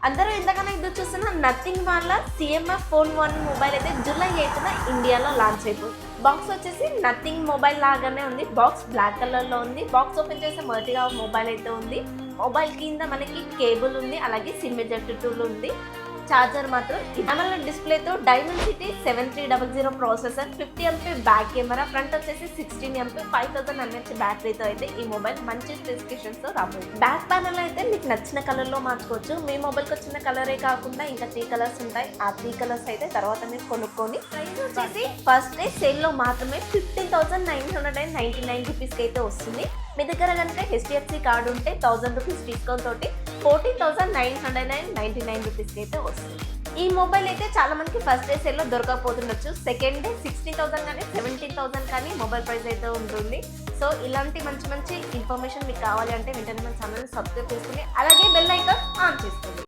అందరూ ఇంతకన్నా ఇది చూస్తున్న నథింగ్ వాళ్ళ సిఎంఎఫ్ ఫోన్ 1 మొబైల్ అయితే జూలై 8న ఇండియాలో లాంచ్ అయిపోయింది. బాక్స్ వచ్చేసి నథింగ్ మొబైల్ లాగానే ఉంది. బాక్స్ బ్లాక్ కలర్లో ఉంది. బాక్స్ ఓపెన్ చేస్తే మొదటిగా మొబైల్ అయితే ఉంది. మొబైల్ కింద మనకి కేబుల్ ఉంది, అలాగే సిమ్ ఎజెక్ట్ టూల్ ఉంది. చార్జర్ మాత్రం AMOLED డిస్ప్లేతో Dimensity 7300 processor, 50 MP back camera, front వచ్చేసి 16 MP 5000 mAh బ్యాటరీతో అయితే ఈ మొబైల్ మంచి స్పెసిఫికేషన్స్ తో రాబోతుంది. బ్యాక్ ప్యానల్ అయితే మీకు నచ్చిన కలర్ లో మార్చుకోవచ్చు. మీ మొబైల్ కి వచ్చిన కలరే కాకుండా ఇంకా 3 కలర్స్ ఉంటాయి. ఆ 3 కలర్స్ అయితే తర్వాత మీరు కొనుక్కొని ప్రైస్ వచ్చేసి ఫస్ట్ డే సేల్ లో మాత్రమే 15,999 రూపీస్ కి అయితే వస్తుంది. మీ దగ్గర కనుక HDFC కార్డు ఉంటే 1000 రూపీస్ డిస్కౌంట్ తోటి 14,999 రూపీస్ కి అయితే వస్తుంది. ఈ మొబైల్ అయితే చాలా మందికి ఫస్ట్ డే సేల్ లో దొరకకపోతుండొచ్చు. సెకండ్ డే 16,000 కానీ 17,000 కానీ మొబైల్ ప్రైస్ అయితే ఉంటుంది. సో ఇలాంటి మంచి మంచి ఇన్ఫర్మేషన్ మీకు కావాలి అంటే వెంటనే మన ఛానల్ సబ్స్క్రైబ్ చేసుకుని అలాగే బెల్ ఐకాన్ ఆన్ చేసుకోండి.